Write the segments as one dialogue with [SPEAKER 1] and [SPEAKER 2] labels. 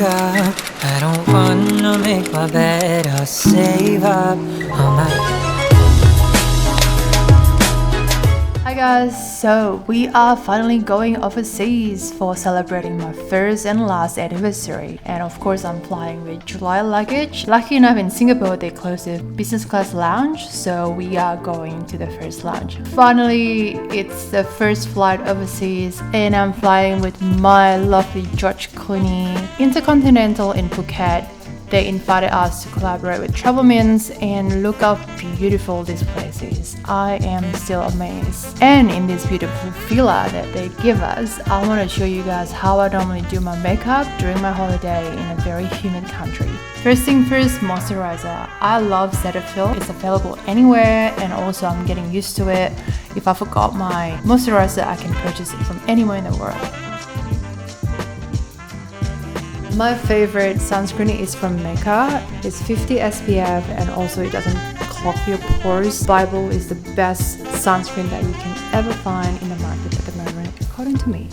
[SPEAKER 1] up. I don't wanna make my bed or save up all my.
[SPEAKER 2] Hi guys, so we are finally going overseas for celebrating my first and last anniversary, and of course I'm flying with July luggage. Lucky enough, in Singapore they closed the business class lounge, so we are going to the first lounge. Finally, it's the first flight overseas and I'm flying with my lovely George Clooney. Intercontinental in Phuket. They invited us to collaborate with TvM&x, and look how beautiful this place is. I am still amazed. And in this beautiful villa that they give us, I want to show you guys how I normally do my makeup during my holiday in a very humid country. First thing first, moisturizer. I love Cetaphil. It's available anywhere, and also I'm getting used to it. If I forgot my moisturizer, I can purchase it from anywhere in the world. My favorite sunscreen is from Mecca. It's 50 SPF and also it doesn't clog your pores. Bible is the best sunscreen that you can ever find in the market at the moment, according to me.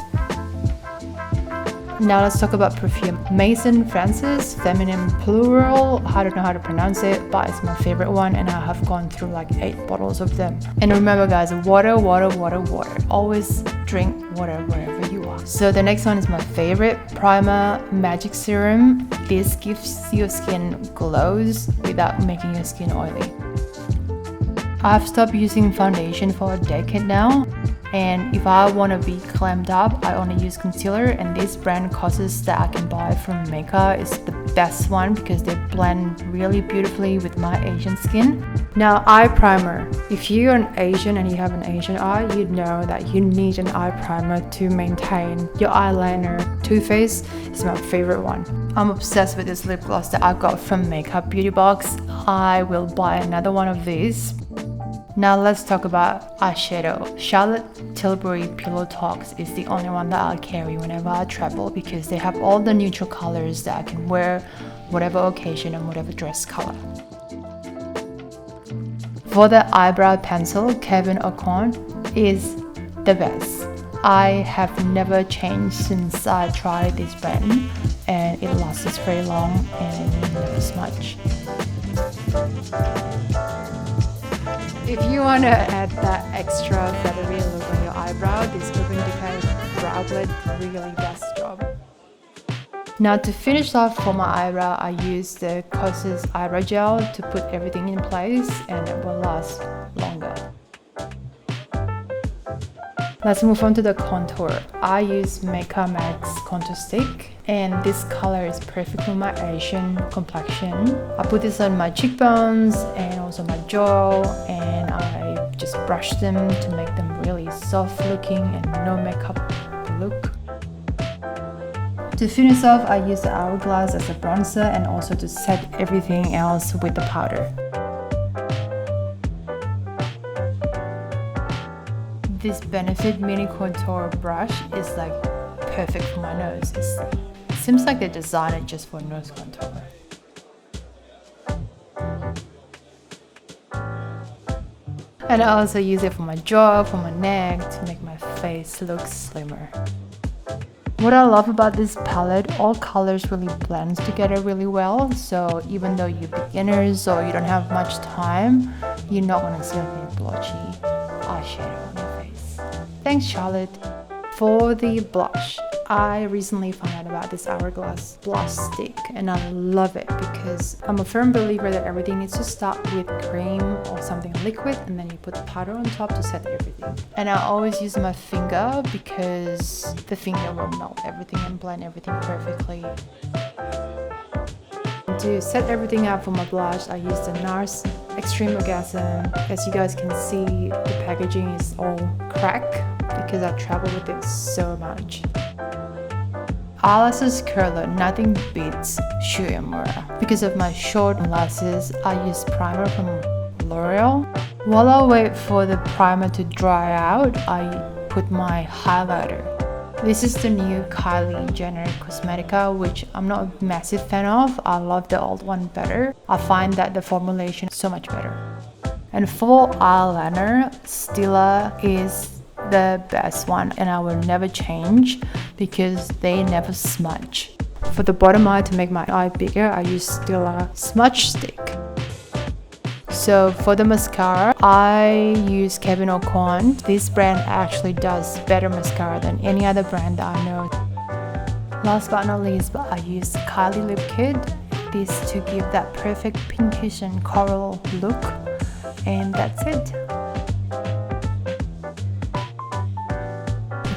[SPEAKER 2] Now let's talk about perfume. Maison Francis Feminine Plural. I don't know how to pronounce it, but it's my favorite one and I have gone through like 8 bottles of them. And remember guys, water, water, water, water. Always drink water wherever you are. So the next one is my favorite, Primer Magic Serum. This gives your skin glows without making your skin oily. I've stopped using foundation for a decade now. And if I want to be glammed up, I only use concealer, and this brand Cosses that I can buy from Mecca is the best one because they blend really beautifully with my Asian skin. Now, eye primer. If you're an Asian and you have an Asian eye, you know that you need an eye primer to maintain your eyeliner. Too Faced is my favorite one. I'm obsessed with this lip gloss that I got from Makeup Beauty Box. I will buy another one of these. Now let's talk about eyeshadow. Charlotte Tilbury Pillow Talks is the only one that I'll carry whenever I travel because they have all the neutral colors that I can wear whatever occasion and whatever dress color. For the eyebrow pencil, Kevin Aucoin is the best. I have never changed since I tried this brand and it lasts very long and it never smudge. If you want to add that extra feathery look on your eyebrow, this Urban Decay Brow Blade really does the job. Now to finish off for my eyebrow, I use the Cosses eyebrow gel to put everything in place and it will last longer. Let's move on to the contour. I use Makeup Max contour stick and this color is perfect for my Asian complexion. I put this on my cheekbones and also my jaw and I just brush them to make them really soft looking and no makeup look. To finish off, I use the Hourglass as a bronzer and also to set everything else with the powder. This Benefit Mini Contour brush is like perfect for my nose. It seems like they designed it just for nose contour. And I also use it for my jaw, for my neck, to make my face look slimmer. What I love about this palette, all colors really blends together really well, so even though you're beginners or you don't have much time, you're not going to see any blotchy eyeshadow on your face. Thanks Charlotte. For the blush, I recently found out about this Hourglass blush stick and I love it because I'm a firm believer that everything needs to start with cream or something liquid and then you put powder on top to set everything. And I always use my finger because the finger will melt everything and blend everything perfectly. To set everything up for my blush, I use the NARS Extreme Orgasm. As you guys can see, the packaging is all cracked because I travel with it so much. Eyelashes curler, nothing beats Shu Uemura. Because of my short lashes, I use primer from L'Oreal. While I wait for the primer to dry out, I put my highlighter. This is the new Kylie Jenner Cosmetica, which I'm not a massive fan of. I love the old one better. I find that the formulation is so much better. And for eyeliner, Stila is the best one and I will never change because they never smudge. For the bottom eye, to make my eye bigger, I use still a smudge stick. So for the mascara, I use Kevyn Aucoin. This brand actually does better mascara than any other brand that I know. Last but not least, I use Kylie Lip Kit. This to give that perfect pinkish and coral look. And that's it.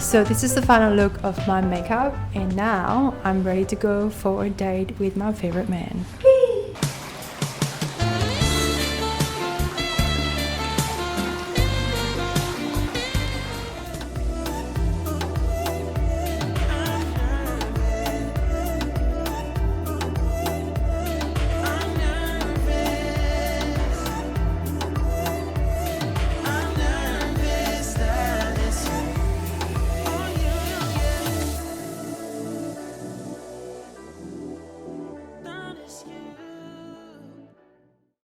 [SPEAKER 2] So this is the final look of my makeup, and now I'm ready to go for a date with my favorite man.